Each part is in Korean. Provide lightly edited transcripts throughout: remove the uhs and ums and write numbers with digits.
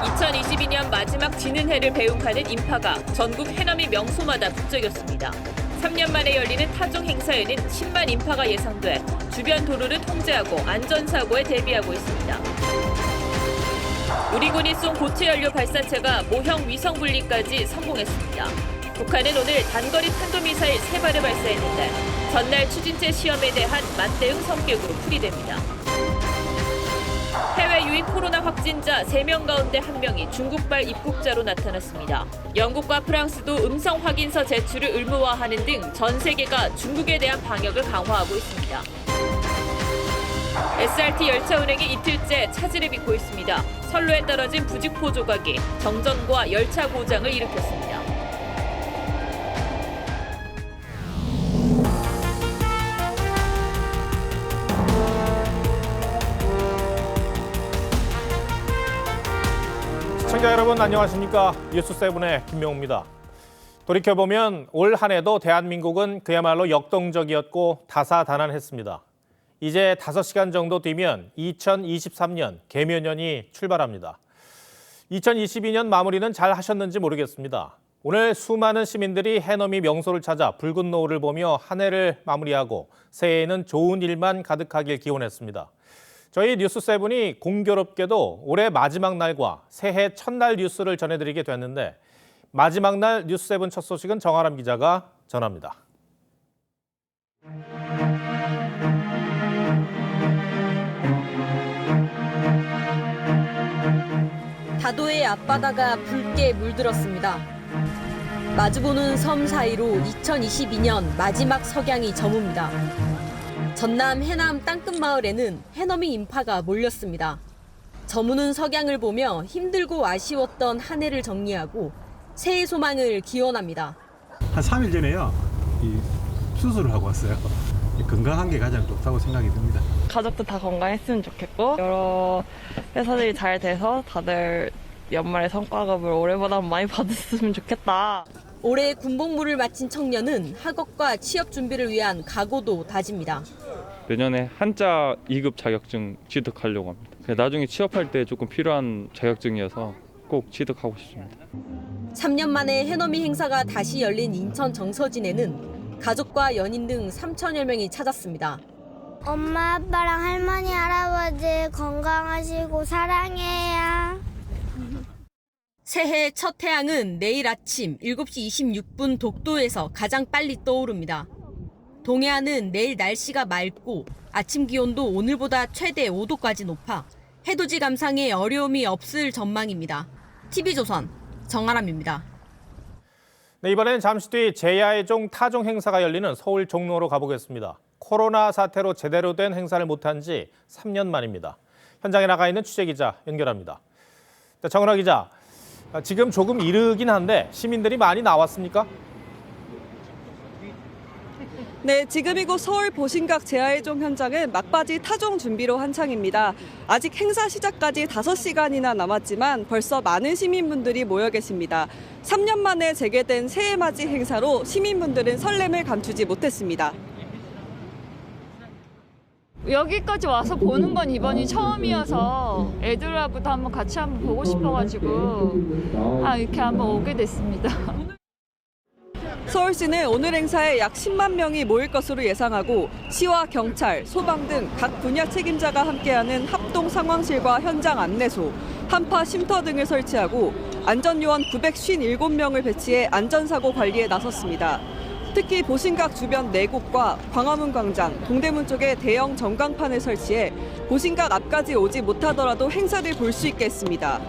2022년 마지막 지는 해를 배웅하는 인파가 전국 해넘이 명소마다 북적였습니다. 3년 만에 열리는 타종 행사에는 10만 인파가 예상돼 주변 도로를 통제하고 안전사고에 대비하고 있습니다. 우리 군이 쏜 고체 연료 발사체가 모형 위성 분리까지 성공했습니다. 북한은 오늘 단거리 탄도미사일 3발을 발사했는데 전날 추진체 시험에 대한 맞대응 성격으로 풀이됩니다. 해외 유입 코로나 확진자 3명 가운데 1명이 중국발 입국자로 나타났습니다. 영국과 프랑스도 음성 확인서 제출을 의무화하는 등 전 세계가 중국에 대한 방역을 강화하고 있습니다. SRT 열차 운행이 이틀째 차질을 빚고 있습니다. 선로에 떨어진 부직포 조각이 정전과 열차 고장을 일으켰습니다. 시청자 여러분 안녕하십니까? 뉴스7의 김명우입니다. 돌이켜보면 올 한 해도 대한민국은 그야말로 역동적이었고 다사다난했습니다. 이제 5시간 정도 뒤면 2023년 개묘년이 출발합니다. 2022년 마무리는 잘 하셨는지 모르겠습니다. 오늘 수많은 시민들이 해넘이 명소를 찾아 붉은 노을을 보며 한 해를 마무리하고 새해에는 좋은 일만 가득하길 기원했습니다. 저희 뉴스7이 공교롭게도 올해 마지막 날과 새해 첫날 뉴스를 전해드리게 됐는데 마지막 날 뉴스7 첫 소식은 정아람 기자가 전합니다. 다도의 앞바다가 붉게 물들었습니다. 마주보는 섬 사이로 2022년 마지막 석양이 저뭅니다. 전남 해남 땅끝마을에는 해넘이 인파가 몰렸습니다. 저무는 석양을 보며 힘들고 아쉬웠던 한 해를 정리하고 새해 소망을 기원합니다. 한 3일 전에요. 이 수술을 하고 왔어요. 건강한 게 가장 좋다고 생각이 듭니다. 가족도 다 건강했으면 좋겠고 여러 회사들이 잘 돼서 다들 연말에 성과급을 올해보다 많이 받았으면 좋겠다. 올해 군복무를 마친 청년은 학업과 취업 준비를 위한 각오도 다집니다. 내년에 한자 2급 자격증 취득하려고 합니다. 나중에 취업할 때 조금 필요한 자격증이어서 꼭 취득하고 싶습니다. 3년 만에 해넘이 행사가 다시 열린 인천 정서진에는 가족과 연인 등 3천여 명이 찾았습니다. 엄마, 아빠랑 할머니, 할아버지 건강하시고 사랑해요. 새해 첫 태양은 내일 아침 7시 26분 독도에서 가장 빨리 떠오릅니다. 동해안은 내일 날씨가 맑고 아침 기온도 오늘보다 최대 5도까지 높아 해돋이 감상에 어려움이 없을 전망입니다. TV조선 정아람입니다. 네, 이번엔 잠시 뒤 제야의 종 타종 행사가 열리는 서울 종로로 가보겠습니다. 코로나 사태로 제대로 된 행사를 못한 지 3년 만입니다. 현장에 나가 있는 취재기자 연결합니다. 정은아 기자, 지금 조금 이르긴 한데 시민들이 많이 나왔습니까? 네, 지금 이곳 서울 보신각 제야의종 현장은 막바지 타종 준비로 한창입니다. 아직 행사 시작까지 5시간이나 남았지만 벌써 많은 시민분들이 모여 계십니다. 3년 만에 재개된 새해 맞이 행사로 시민분들은 설렘을 감추지 못했습니다. 여기까지 와서 보는 건 이번이 처음이어서 애들하고도 한번 같이 한번 보고 싶어가지고 이렇게 한번 오게 됐습니다. 서울시는 오늘 행사에 약 10만 명이 모일 것으로 예상하고 시와 경찰, 소방 등 각 분야 책임자가 함께하는 합동 상황실과 현장 안내소, 한파 쉼터 등을 설치하고 안전요원 957명을 배치해 안전사고 관리에 나섰습니다. 특히 보신각 주변 4곳과 광화문 광장, 동대문 쪽에 대형 전광판을 설치해 보신각 앞까지 오지 못하더라도 행사를 볼 수 있게 했습니다.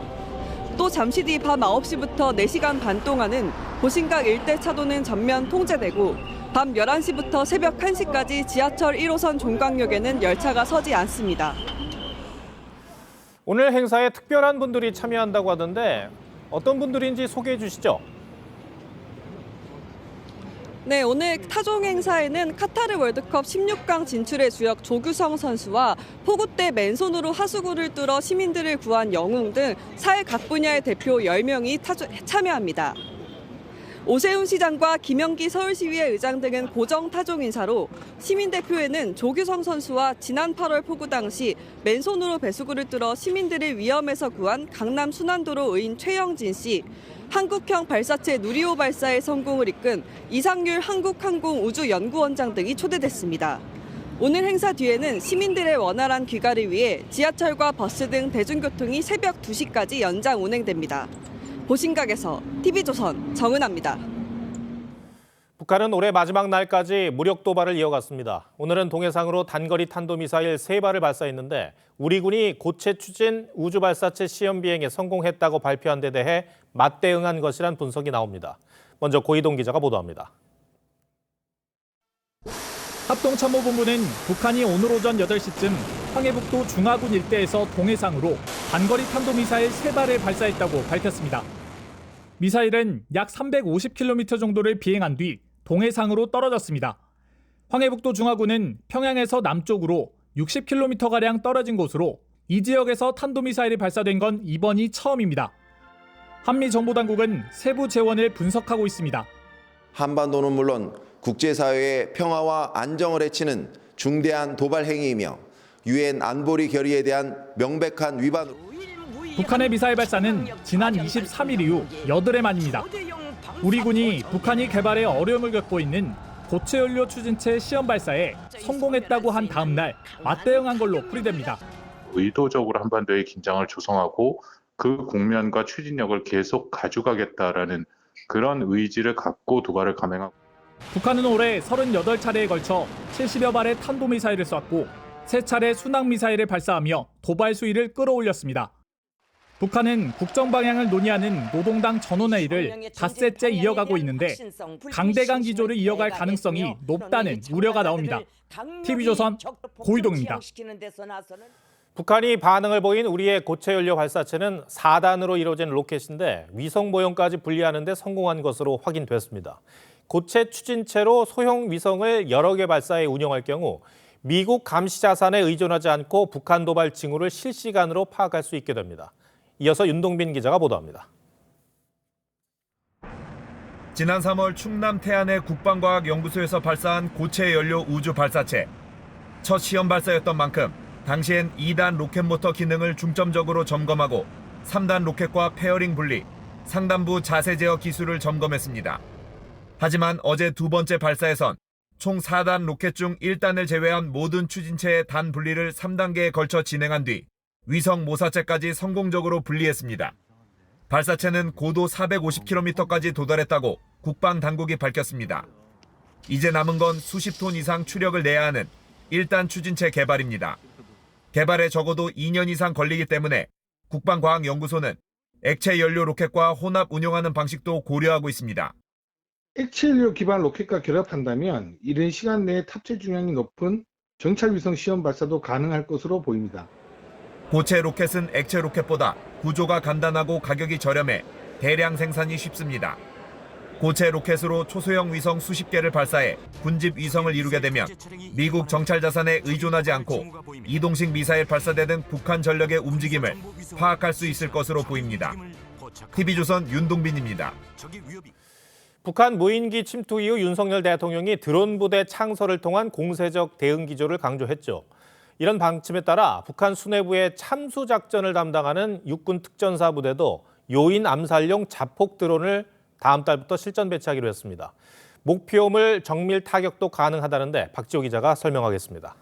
또 잠시 뒤 밤 9시부터 4시간 반 동안은 보신각 일대 차도는 전면 통제되고 밤 11시부터 새벽 1시까지 지하철 1호선 종강역에는 열차가 서지 않습니다. 오늘 행사에 특별한 분들이 참여한다고 하던데 어떤 분들인지 소개해 주시죠. 네, 오늘 타종 행사에는 카타르 월드컵 16강 진출의 주역 조규성 선수와 폭우 때 맨손으로 하수구를 뚫어 시민들을 구한 영웅 등 사회 각 분야의 대표 10명이 참여합니다. 오세훈 시장과 김영기 서울시의회 의장 등은 고정 타종 인사로 시민대표에는 조규성 선수와 지난 8월 폭우 당시 맨손으로 배수구를 뚫어 시민들을 위험에서 구한 강남 순환도로 의인 최영진 씨, 한국형 발사체 누리호 발사의 성공을 이끈 이상률 한국항공우주연구원장 등이 초대됐습니다. 오늘 행사 뒤에는 시민들의 원활한 귀가를 위해 지하철과 버스 등 대중교통이 새벽 2시까지 연장 운행됩니다. 보신각에서 TV조선 정은아입니다. 북한은 올해 마지막 날까지 무력 도발을 이어갔습니다. 오늘은 동해상으로 단거리 탄도미사일 3발을 발사했는데 우리 군이 고체 추진 우주발사체 시험 비행에 성공했다고 발표한 데 대해 맞대응한 것이란 분석이 나옵니다. 먼저 고이동 기자가 보도합니다. 합동참모본부는 북한이 오늘 오전 8시쯤 황해북도 중화군 일대에서 동해상으로 단거리 탄도미사일 3발을 발사했다고 밝혔습니다. 미사일은 약 350km 정도를 비행한 뒤 동해상으로 떨어졌습니다. 황해북도 중화군은 평양에서 남쪽으로 60km가량 떨어진 곳으로 이 지역에서 탄도미사일이 발사된 건 이번이 처음입니다. 한미정보당국은 세부 재원을 분석하고 있습니다. 한반도는 물론 국제사회의 평화와 안정을 해치는 중대한 도발 행위이며 유엔 안보리 결의에 대한 명백한 위반으로 북한의 미사일 발사는 지난 23일 이후 8회 만입니다. 우리 군이 북한이 개발에 어려움을 겪고 있는 고체 연료 추진체 시험 발사에 성공했다고 한 다음 날 맞대응한 걸로 풀이됩니다. 의도적으로 한반도의 긴장을 조성하고 그 국면과 추진력을 계속 가져가겠다라는 그런 의지를 갖고 도발을 감행하고 북한은 올해 38차례에 걸쳐 70여 발의 탄도미사일을 쐈고 3차례 순항미사일을 발사하며 도발 수위를 끌어올렸습니다. 북한은 국정 방향을 논의하는 노동당 전원회의를 닷새째 이어가고 있는데 강대강 기조를 이어갈 가능성이 높다는 우려가 나옵니다. TV조선 고이동입니다. 북한이 반응을 보인 우리의 고체 연료 발사체는 4단으로 이루어진 로켓인데 위성 모형까지 분리하는 데 성공한 것으로 확인됐습니다. 고체 추진체로 소형 위성을 여러 개 발사해 운영할 경우 미국 감시 자산에 의존하지 않고 북한 도발 징후를 실시간으로 파악할 수 있게 됩니다. 이어서 윤동빈 기자가 보도합니다. 지난 3월 충남 태안의 국방과학연구소에서 발사한 고체 연료 우주 발사체. 첫 시험 발사였던 만큼 당시엔 2단 로켓 모터 기능을 중점적으로 점검하고 3단 로켓과 페어링 분리, 상단부 자세 제어 기술을 점검했습니다. 하지만 어제 두 번째 발사에선 총 4단 로켓 중 1단을 제외한 모든 추진체의 단 분리를 3단계에 걸쳐 진행한 뒤 위성 모사체까지 성공적으로 분리했습니다. 발사체는 고도 450km까지 도달했다고 국방당국이 밝혔습니다. 이제 남은 건 수십 톤 이상 추력을 내야 하는 1단 추진체 개발입니다. 개발에 적어도 2년 이상 걸리기 때문에 국방과학연구소는 액체 연료 로켓과 혼합 운용하는 방식도 고려하고 있습니다. 액체 연료 기반 로켓과 결합한다면 이른 시간 내에 탑재 중량이 높은 정찰 위성 시험 발사도 가능할 것으로 보입니다. 고체 로켓은 액체 로켓보다 구조가 간단하고 가격이 저렴해 대량 생산이 쉽습니다. 고체 로켓으로 초소형 위성 수십 개를 발사해 군집 위성을 이루게 되면 미국 정찰 자산에 의존하지 않고 이동식 미사일 발사대 등 북한 전력의 움직임을 파악할 수 있을 것으로 보입니다. TV조선 윤동빈입니다. 북한 무인기 침투 이후 윤석열 대통령이 드론 부대 창설을 통한 공세적 대응 기조를 강조했죠. 이런 방침에 따라 북한 수뇌부의 참수 작전을 담당하는 육군 특전사 부대도 요인 암살용 자폭 드론을 다음 달부터 실전 배치하기로 했습니다. 목표물 정밀 타격도 가능하다는데 박지호 기자가 설명하겠습니다.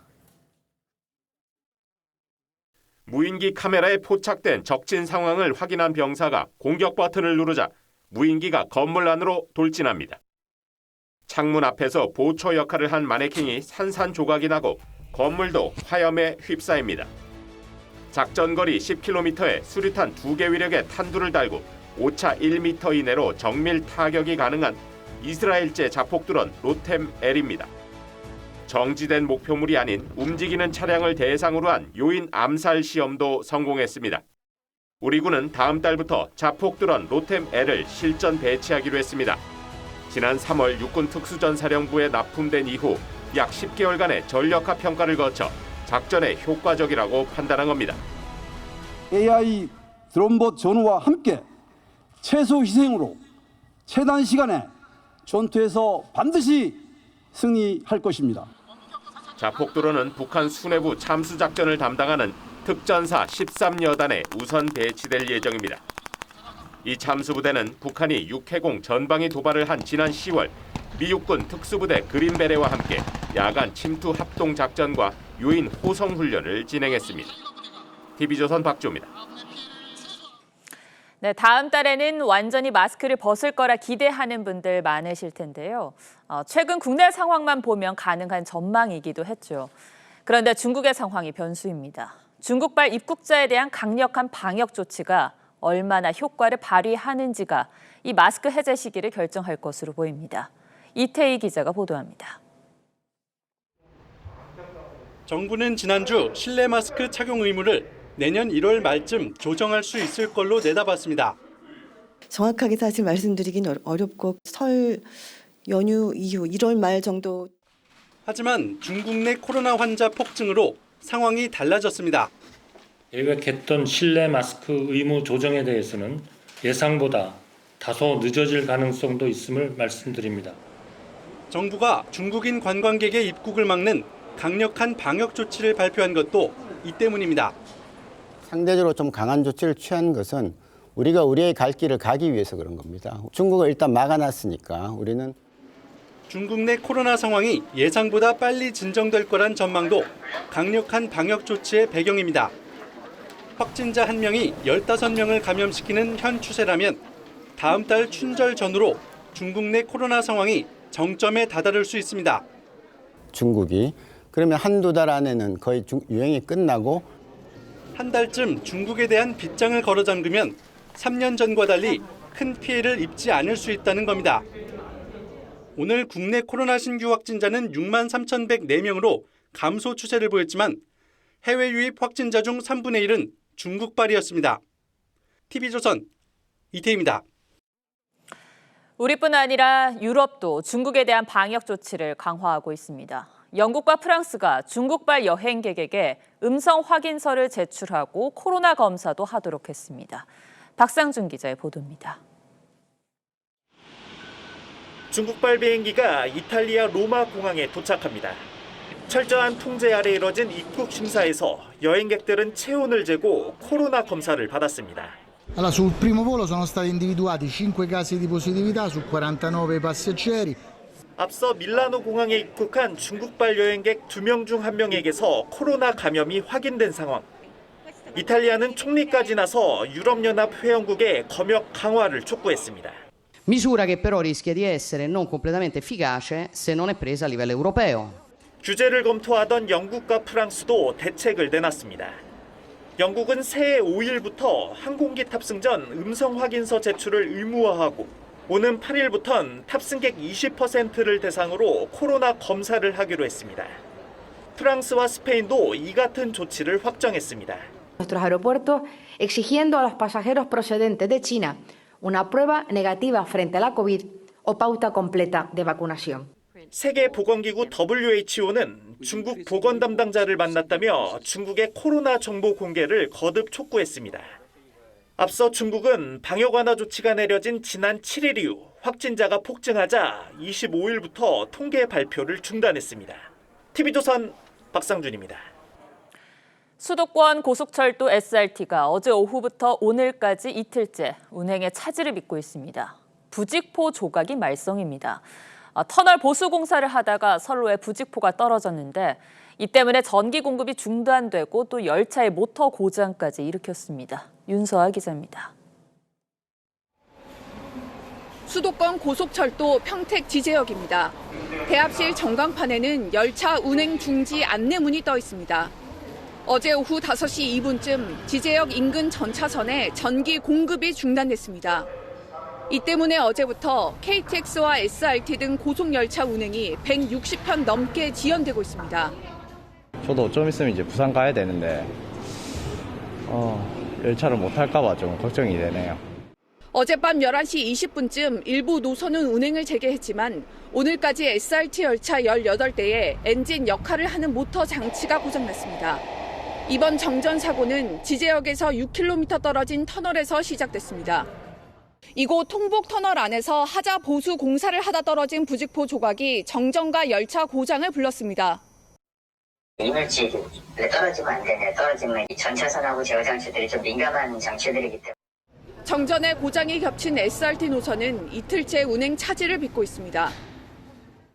무인기 카메라에 포착된 적진 상황을 확인한 병사가 공격 버튼을 누르자 무인기가 건물 안으로 돌진합니다. 창문 앞에서 보초 역할을 한 마네킹이 산산조각이 나고 건물도 화염에 휩싸입니다. 작전거리 10km에 수류탄 2개 위력의 탄두를 달고 오차 1m 이내로 정밀 타격이 가능한 이스라엘제 자폭드론 로템-L입니다. 정지된 목표물이 아닌 움직이는 차량을 대상으로 한 요인 암살 시험도 성공했습니다. 우리 군은 다음 달부터 자폭드론 로템-L을 실전 배치하기로 했습니다. 지난 3월 육군 특수전사령부에 납품된 이후 약 10개월간의 전력화 평가를 거쳐 작전에 효과적이라고 판단한 겁니다. AI 드론봇 전후와 함께 최소 희생으로 최단 시간에 전투에서 반드시 승리할 것입니다. 자폭도로는 북한 수뇌부 참수작전을 담당하는 특전사 13여단에 우선 배치될 예정입니다. 이 참수부대는 북한이 육해공 전방위 도발을 한 지난 10월 미육군 특수부대 그린베레와 함께 야간 침투 합동 작전과 유인 호송 훈련을 진행했습니다. TV조선 박주호입니다. 네, 다음 달에는 완전히 마스크를 벗을 거라 기대하는 분들 많으실 텐데요. 최근 국내 상황만 보면 가능한 전망이기도 했죠. 그런데 중국의 상황이 변수입니다. 중국발 입국자에 대한 강력한 방역 조치가 얼마나 효과를 발휘하는지가 이 마스크 해제 시기를 결정할 것으로 보입니다. 이태희 기자가 보도합니다. 정부는 지난주 실내 마스크 착용 의무를 내년 1월 말쯤 조정할 수 있을 걸로 내다봤습니다. 정확하게 사실 말씀드리긴 어렵고 설 연휴 이후 1월 말 정도. 하지만 중국 내 코로나 환자 폭증으로 상황이 달라졌습니다. 계획했던 실내 마스크 의무 조정에 대해서는 예상보다 다소 늦어질 가능성도 있음을 말씀드립니다. 정부가 중국인 관광객의 입국을 막는 강력한 방역 조치를 발표한 것도 이 때문입니다. 상대적으로 좀 강한 조치를 취한 것은 우리가 우리의 갈 길을 가기 위해서 그런 겁니다. 중국을 일단 막아놨으니까 우리는. 중국 내 코로나 상황이 예상보다 빨리 진정될 거란 전망도 강력한 방역 조치의 배경입니다. 확진자 1명이 15명을 감염시키는 현 추세라면 다음 달 춘절 전후로 중국 내 코로나 상황이 정점에 다다를 수 있습니다. 중국이 그러면 한두 달 안에는 거의 유행이 끝나고 한 달쯤 중국에 대한 빗장을 걸어 잠그면 3년 전과 달리 큰 피해를 입지 않을 수 있다는 겁니다. 오늘 국내 코로나 신규 확진자는 6만 3,104명으로 감소 추세를 보였지만 해외 유입 확진자 중 3분의 1은 중국발이었습니다. TV조선 이태희입니다. 우리뿐 아니라 유럽도 중국에 대한 방역 조치를 강화하고 있습니다. 영국과 프랑스가 중국발 여행객에게 음성 확인서를 제출하고 코로나 검사도 하도록 했습니다. 박상준 기자의 보도입니다. 중국발 비행기가 이탈리아 로마 공항에 도착합니다. 철저한 통제 아래 이뤄진 입국 심사에서 여행객들은 체온을 재고 코로나 검사를 받았습니다. Allora, sul primo volo sono stati individuati 5 casi di positività su 49 passeggeri. 앞서 밀라노 공항에 입국한 중국발 여행객 2명 중 1명에게서 코로나 감염이 확인된 상황. 이탈리아는 총리까지 나서 유럽연합 회원국의 검역 강화를 촉구했습니다. Misura che però rischia di essere non completamente efficace se non è presa a livello europeo. 규제를 검토하던 영국과 프랑스도 대책을 내놨습니다. 영국은 새해 5일부터 항공기 탑승 전 음성 확인서 제출을 의무화하고 오는 8일부턴 탑승객 20%를 대상으로 코로나 검사를 하기로 했습니다. 프랑스와 스페인도 이 같은 조치를 확정했습니다. Nuestros aeropuertos exigiendo a los pasajeros procedentes de China una prueba negativa frente a la COVID o pauta completa de vacunación. 세계보건기구 WHO는 중국 보건 담당자를 만났다며 중국의 코로나 정보 공개를 거듭 촉구했습니다. 앞서 중국은 방역 완화 조치가 내려진 지난 7일 이후 확진자가 폭증하자 25일부터 통계 발표를 중단했습니다. TV조선 박상준입니다. 수도권 고속철도 SRT가 어제 오후부터 오늘까지 이틀째 운행에 차질을 빚고 있습니다. 부직포 조각이 말썽입니다. 터널 보수 공사를 하다가 선로에 부직포가 떨어졌는데 이 때문에 전기 공급이 중단되고 또 열차의 모터 고장까지 일으켰습니다. 윤서아 기자입니다. 수도권 고속철도 평택 지제역입니다. 대합실 전광판에는 열차 운행 중지 안내문이 떠 있습니다. 어제 오후 5시 2분쯤 지제역 인근 전차선에 전기 공급이 중단됐습니다. 이 때문에 어제부터 KTX와 SRT 등 고속열차 운행이 160편 넘게 지연되고 있습니다. 저도 좀 있으면 이제 부산 가야 되는데 열차를 못 탈까 봐 좀 걱정이 되네요. 어젯밤 11시 20분쯤 일부 노선은 운행을 재개했지만 오늘까지 SRT 열차 18대에 엔진 역할을 하는 모터 장치가 고장났습니다. 이번 정전 사고는 지제역에서 6km 떨어진 터널에서 시작됐습니다. 이곳 통복터널 안에서 하자 보수 공사를 하다 떨어진 부직포 조각이 정전과 열차 고장을 불렀습니다. 이물질이 떨어지면 안 되네. 떨어지면 전차선하고 제어 장치들이 좀 민감한 장치들이기 때문에. 정전에 고장이 겹친 SRT 노선은 이틀째 운행 차질을 빚고 있습니다.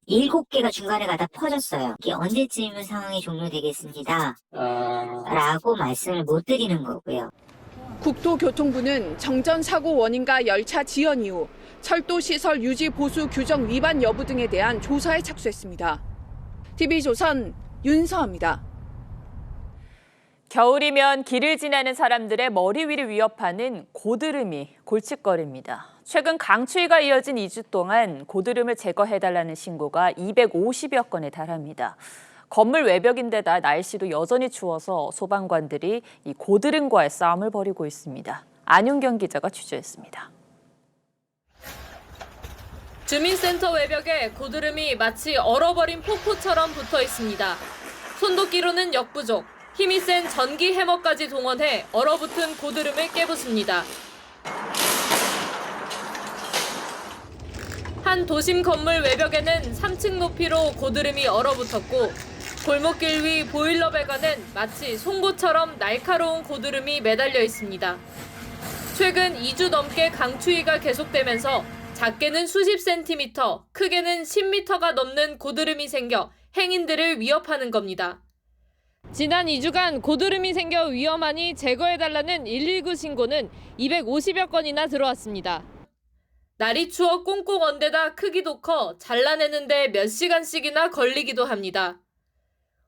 7개가 중간에 가다 퍼졌어요. 이게 언제쯤 상황이 종료되겠습니다. 라고 말씀을 못 드리는 거고요. 국토교통부는 정전 사고 원인과 열차 지연 이후 철도 시설 유지 보수 규정 위반 여부 등에 대한 조사에 착수했습니다. TV조선 윤서아입니다. 겨울이면 길을 지나는 사람들의 머리 위를 위협하는 고드름이 골칫거리입니다. 최근 강추위가 이어진 2주 동안 고드름을 제거해달라는 신고가 250여 건에 달합니다. 건물 외벽인데다 날씨도 여전히 추워서 소방관들이 이 고드름과의 싸움을 벌이고 있습니다. 안윤경 기자가 취재했습니다. 주민센터 외벽에 고드름이 마치 얼어버린 폭포처럼 붙어 있습니다. 손도끼로는 역부족, 힘이 센 전기 해머까지 동원해 얼어붙은 고드름을 깨부숩니다. 한 도심 건물 외벽에는 3층 높이로 고드름이 얼어붙었고 골목길 위 보일러 배관은 마치 송곳처럼 날카로운 고드름이 매달려 있습니다. 최근 2주 넘게 강추위가 계속되면서 작게는 수십 센티미터, 크게는 10m가 넘는 고드름이 생겨 행인들을 위협하는 겁니다. 지난 2주간 고드름이 생겨 위험하니 제거해달라는 119 신고는 250여 건이나 들어왔습니다. 날이 추워 꽁꽁 언데다 크기도 커 잘라내는데 몇 시간씩이나 걸리기도 합니다.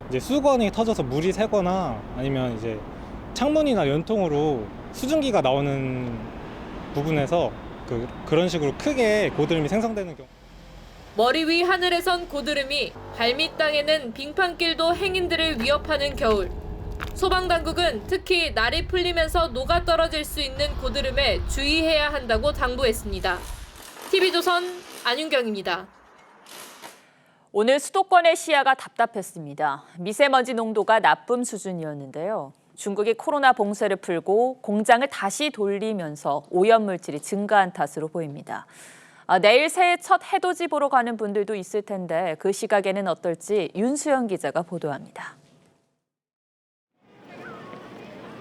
이제 수건이 터져서 물이 새거나 아니면 이제 창문이나 연통으로 수증기가 나오는 부분에서 그런 식으로 크게 고드름이 생성되는 경우. 머리 위 하늘에선 고드름이, 발밑 땅에는 빙판길도 행인들을 위협하는 겨울. 소방당국은 특히 날이 풀리면서 녹아 떨어질 수 있는 고드름에 주의해야 한다고 당부했습니다. TV조선 안윤경입니다. 오늘 수도권의 시야가 답답했습니다. 미세먼지 농도가 나쁨 수준이었는데요. 중국이 코로나 봉쇄를 풀고 공장을 다시 돌리면서 오염물질이 증가한 탓으로 보입니다. 내일 새해 첫 해돋이 보러 가는 분들도 있을 텐데 그 시각에는 어떨지 윤수영 기자가 보도합니다.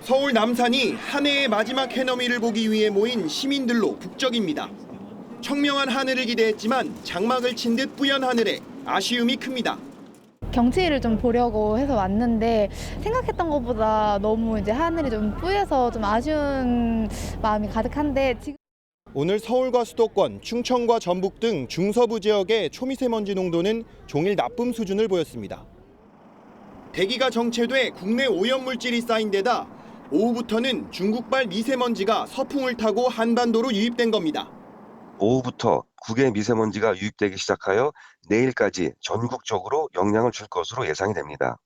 서울 남산이 한 해의 마지막 해넘이를 보기 위해 모인 시민들로 북적입니다. 청명한 하늘을 기대했지만 장막을 친 듯 뿌연 하늘에 아쉬움이 큽니다. 경치를 좀 보려고 해서 왔는데 생각했던 것보다 너무 이제 하늘이 좀 뿌여서 좀 아쉬운 마음이 가득한데 지금 오늘 서울과 수도권, 충청과 전북 등 중서부 지역의 초미세먼지 농도는 종일 나쁨 수준을 보였습니다. 대기가 정체돼 국내 오염물질이 쌓인 데다 오후부터는 중국발 미세먼지가 서풍을 타고 한반도로 유입된 겁니다. 오후부터 국외 미세먼지가 유입되기 시작하여 내일까지 전국적으로 영향을 줄 것으로 예상이 됩니다.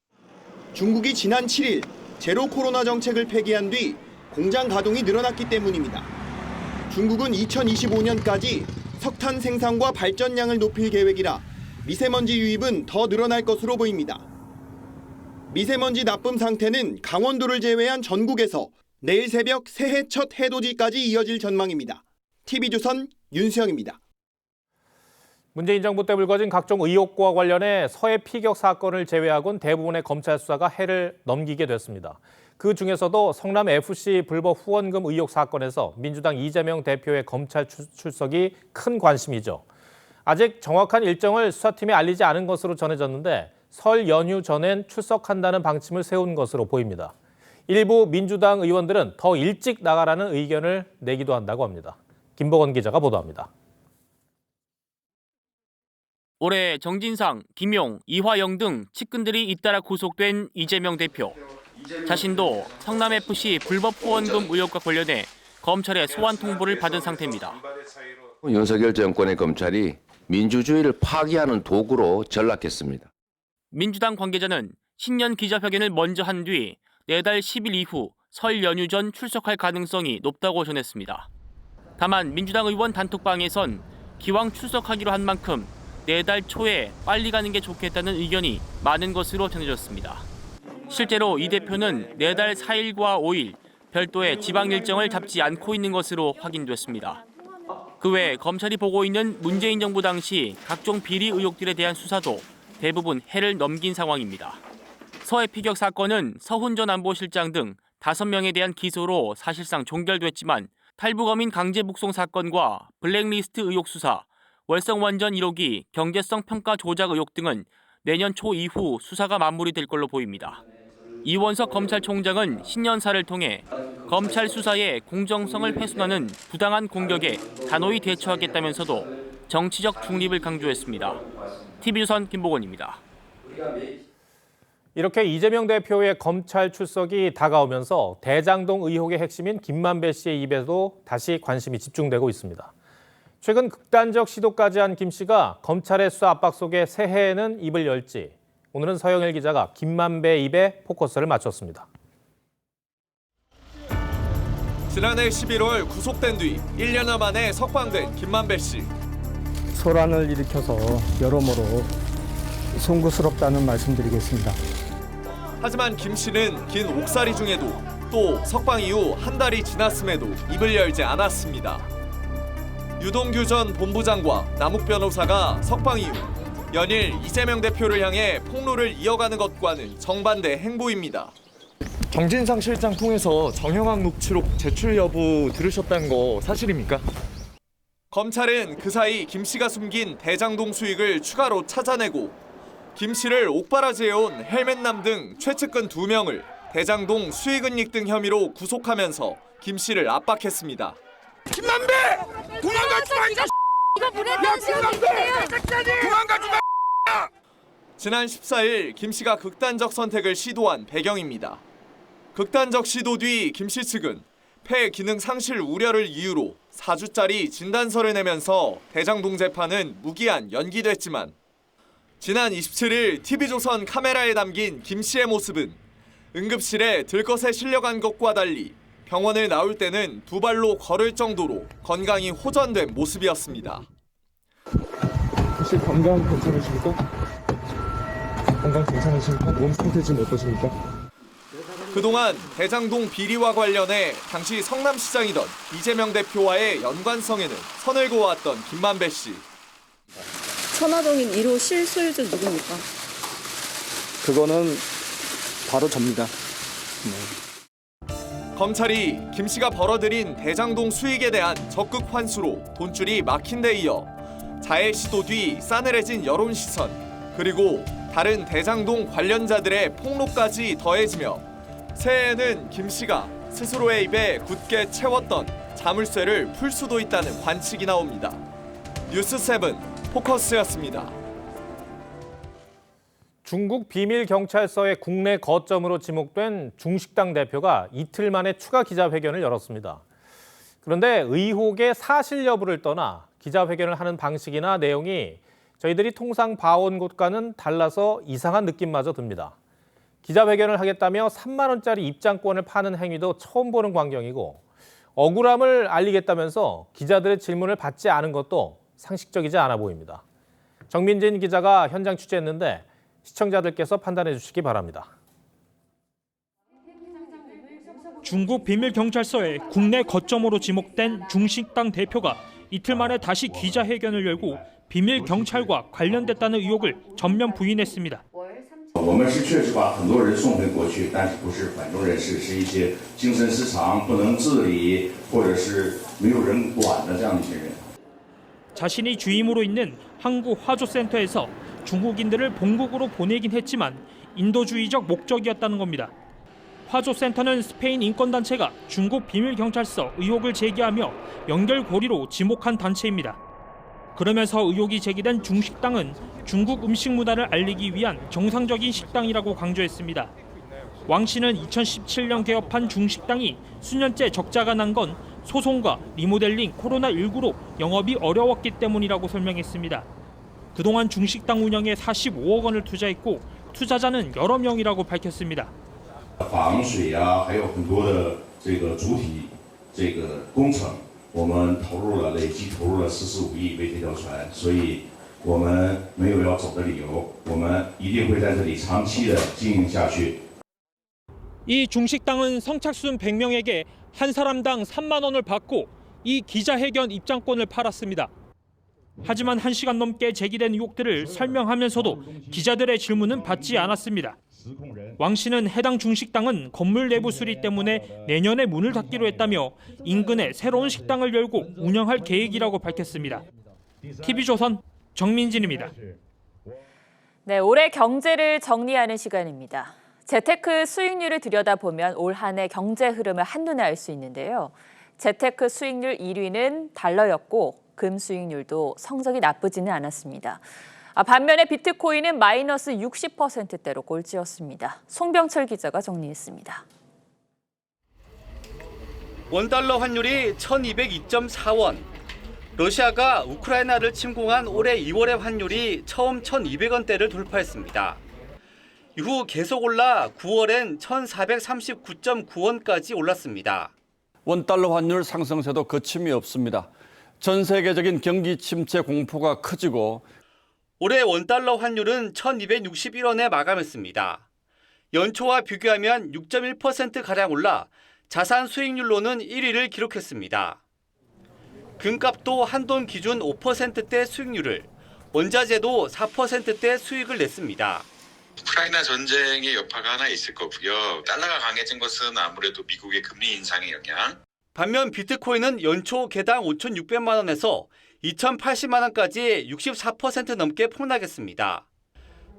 중국이 지난 7일 제로 코로나 정책을 폐기한 뒤 공장 가동이 늘어났기 때문입니다. 중국은 2025년까지 석탄 생산과 발전량을 높일 계획이라 미세먼지 유입은 더 늘어날 것으로 보입니다. 미세먼지 나쁨 상태는 강원도를 제외한 전국에서 내일 새벽 새해 첫 해돋이까지 이어질 전망입니다. TV조선 윤수영입니다. 문재인 정부 때 불거진 각종 의혹과 관련해 서해 피격 사건을 제외하고는 대부분의 검찰 수사가 해를 넘기게 됐습니다. 그 중에서도 성남 FC 불법 후원금 의혹 사건에서 민주당 이재명 대표의 검찰 출석이 큰 관심이죠. 아직 정확한 일정을 수사팀에 알리지 않은 것으로 전해졌는데 설 연휴 전엔 출석한다는 방침을 세운 것으로 보입니다. 일부 민주당 의원들은 더 일찍 나가라는 의견을 내기도 한다고 합니다. 김보건 기자가 보도합니다. 올해 정진상, 김용, 이화영 등 측근들이 잇따라 구속된 이재명 대표. 자신도 성남FC 불법 후원금 의혹과 관련해 검찰의 소환 통보를 받은 상태입니다. 윤석열 정권의 검찰이 민주주의를 파기하는 도구로 전락했습니다. 민주당 관계자는 신년 기자회견을 먼저 한 뒤 내달 10일 이후 설 연휴 전 출석할 가능성이 높다고 전했습니다. 다만 민주당 의원 단톡방에선 기왕 출석하기로 한 만큼 내달 초에 빨리 가는 게 좋겠다는 의견이 많은 것으로 전해졌습니다. 실제로 이 대표는 내달 4일과 5일 별도의 지방 일정을 잡지 않고 있는 것으로 확인됐습니다. 그 외 검찰이 보고 있는 문재인 정부 당시 각종 비리 의혹들에 대한 수사도 대부분 해를 넘긴 상황입니다. 서해 피격 사건은 서훈 전 안보실장 등 5명에 대한 기소로 사실상 종결됐지만 탈북어민 강제 북송 사건과 블랙리스트 의혹 수사, 월성원전 1호기 경제성 평가 조작 의혹 등은 내년 초 이후 수사가 마무리될 걸로 보입니다. 이원석 검찰총장은 신년사를 통해 검찰 수사의 공정성을 훼손하는 부당한 공격에 단호히 대처하겠다면서도 정치적 중립을 강조했습니다. TV조선 김보건입니다. 이렇게 이재명 대표의 검찰 출석이 다가오면서 대장동 의혹의 핵심인 김만배 씨의 입에도 다시 관심이 집중되고 있습니다. 최근 극단적 시도까지 한 김 씨가 검찰의 수사 압박 속에 새해에는 입을 열지, 오늘은 서영일 기자가 김만배 입에 포커스를 맞췄습니다. 지난해 11월 구속된 뒤 1년여 만에 석방된 김만배 씨. 소란을 일으켜서 여러모로 송구스럽다는 말씀드리겠습니다. 하지만 김 씨는 긴 옥살이 중에도 또 석방 이후 한 달이 지났음에도 입을 열지 않았습니다. 유동규 전 본부장과 남욱 변호사가 석방 이후 연일 이재명 대표를 향해 폭로를 이어가는 것과는 정반대 행보입니다. 정진상 실장 통해서 정영학 녹취록 제출 여부 들으셨다는 거 사실입니까? 검찰은 그 사이 김 씨가 숨긴 대장동 수익을 추가로 찾아내고 김 씨를 옥바라지해온 헬멧남 등 최측근 2명을 대장동 수익은닉 등 혐의로 구속하면서 김 씨를 압박했습니다. 김만배! 도망가지 마! 이거 보냈다는 시간인데요. 도망가지 마! 지난 14일 김 씨가 극단적 선택을 시도한 배경입니다. 극단적 시도 뒤 김 씨 측은 폐 기능 상실 우려를 이유로 4주짜리 진단서를 내면서 대장동 재판은 무기한 연기됐지만 지난 27일 TV조선 카메라에 담긴 김 씨의 모습은 응급실에 들것에 실려간 것과 달리 병원을 나올 때는 2발로 걸을 정도로 건강이 호전된 모습이었습니다. 혹시 건강 괜찮으십니까? 건강 괜찮으십니까? 몸 상태 지금 어떠십니까? 그동안 대장동 비리와 관련해 당시 성남시장이던 이재명 대표와의 연관성에는 선을 그어왔던 김만배 씨. 천화동인 1호 실소유주 누굽니까? 그거는 바로 접니다. 검찰이 김 씨가 벌어들인 대장동 수익에 대한 적극 환수로 돈줄이 막힌 데 이어 자해 시도 뒤 싸늘해진 여론 시선, 그리고 다른 대장동 관련자들의 폭로까지 더해지며 새해에는 김 씨가 스스로의 입에 굳게 채웠던 자물쇠를 풀 수도 있다는 관측이 나옵니다. 뉴스7 포커스였습니다. 중국 비밀 경찰서의 국내 거점으로 지목된 중식당 대표가 이틀 만에 추가 기자회견을 열었습니다. 그런데 의혹의 사실 여부를 떠나 기자회견을 하는 방식이나 내용이 저희들이 통상 봐온 곳과는 달라서 이상한 느낌마저 듭니다. 기자회견을 하겠다며 3만 원짜리 입장권을 파는 행위도 처음 보는 광경이고, 억울함을 알리겠다면서 기자들의 질문을 받지 않은 것도 상식적이지 않아 보입니다. 정민진 기자가 현장 취재했는데 시청자들께서 판단해 주시기 바랍니다. 중국 비밀경찰서의 국내 거점으로 지목된 중식당 대표가 이틀 만에 다시 기자회견을 열고 비밀경찰과 관련됐다는 의혹을 전면 부인했습니다. 我们是确实把很多人送回国去，但是不是反中人士，是一些精神失常、不能自理，或者是没有人管的这样一些人。 자신이 주임으로 있는 항구화조센터에서 중국인들을 본국으로 보내긴 했지만 인도주의적 목적이었다는 겁니다. 화조센터는 스페인 인권단체가 중국 비밀경찰서 의혹을 제기하며 연결고리로 지목한 단체입니다. 그러면서 의혹이 제기된 중식당은 중국 음식 문화를 알리기 위한 정상적인 식당이라고 강조했습니다. 왕 씨는 2017년 개업한 중식당이 수년째 적자가 난 건 소송과 리모델링, 코로나19로 영업이 어려웠기 때문이라고 설명했습니다. 그동안 중식당 운영에 45억 원을 투자했고 투자자는 여러 명이라고 밝혔습니다. 防水啊，还有很多的这个主体这个工程，我们累计投入了45亿为这条船，所以我们没有要走的理由，我们一定会在这里长期的经营下去。 이 중식당은 선착순 100명에게 한 사람당 3만 원을 받고 이 기자회견 입장권을 팔았습니다. 하지만 1시간 넘게 제기된 의혹들을 설명하면서도 기자들의 질문은 받지 않았습니다. 왕 씨는 해당 중식당은 건물 내부 수리 때문에 내년에 문을 닫기로 했다며 인근에 새로운 식당을 열고 운영할 계획이라고 밝혔습니다. TV조선 정민진입니다. 네, 올해 경제를 정리하는 시간입니다. 재테크 수익률을 들여다보면 올 한 해 경제 흐름을 한눈에 알 수 있는데요. 재테크 수익률 1위는 달러였고 금 수익률도 성적이 나쁘지는 않았습니다. 반면에 비트코인은 마이너스 60%대로 꼴찌였습니다. 송병철 기자가 정리했습니다. 원달러 환율이 1202.4원. 러시아가 우크라이나를 침공한 올해 2월의 환율이 처음 1200원대를 돌파했습니다. 이후 계속 올라 9월엔 1439.9원까지 올랐습니다. 원달러 환율 상승세도 거침이 없습니다. 전 세계적인 경기 침체 공포가 커지고 올해 원달러 환율은 1261원에 마감했습니다. 연초와 비교하면 6.1%가량 올라 자산 수익률로는 1위를 기록했습니다. 금값도 한돈 기준 5%대 수익률을, 원자재도 4%대 수익을 냈습니다. 우크라이나 전쟁의 여파가 하나 있을 거고요. 달러가 강해진 것은 아무래도 미국의 금리 인상의 영향. 반면 비트코인은 연초 개당 5,600만 원에서 2,080만 원까지 64% 넘게 폭락했습니다.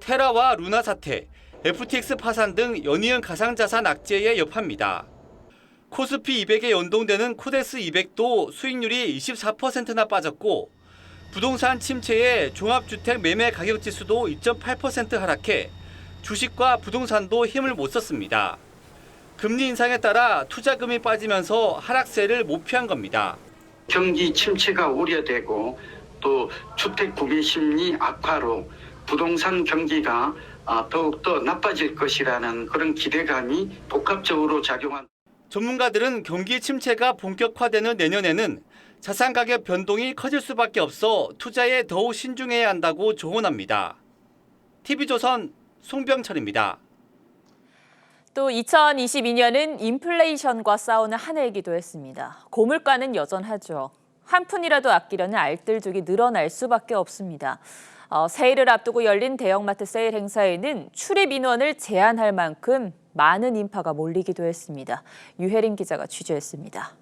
테라와 루나 사태, FTX 파산 등 연이은 가상자산 악재의 여파입니다. 코스피 200에 연동되는 코덱스 200도 수익률이 24%나 빠졌고 부동산 침체에 종합주택 매매 가격 지수도 2.8% 하락해 주식과 부동산도 힘을 못 썼습니다. 금리 인상에 따라 투자금이 빠지면서 하락세를 못 피한 겁니다. 경기 침체가 우려되고 또 주택 구매 심리 악화로 부동산 경기가 더욱더 나빠질 것이라는 그런 기대감이 복합적으로 작용한. 전문가들은 경기 침체가 본격화되는 내년에는 자산 가격 변동이 커질 수밖에 없어 투자에 더욱 신중해야 한다고 조언합니다. TV조선 송병철입니다. 또 2022년은 인플레이션과 싸우는 한 해이기도 했습니다. 고물가는 여전하죠. 한 푼이라도 아끼려는 알뜰족이 늘어날 수밖에 없습니다. 세일을 앞두고 열린 대형마트 세일 행사에는 출입 인원을 제한할 만큼 많은 인파가 몰리기도 했습니다. 유혜린 기자가 취재했습니다.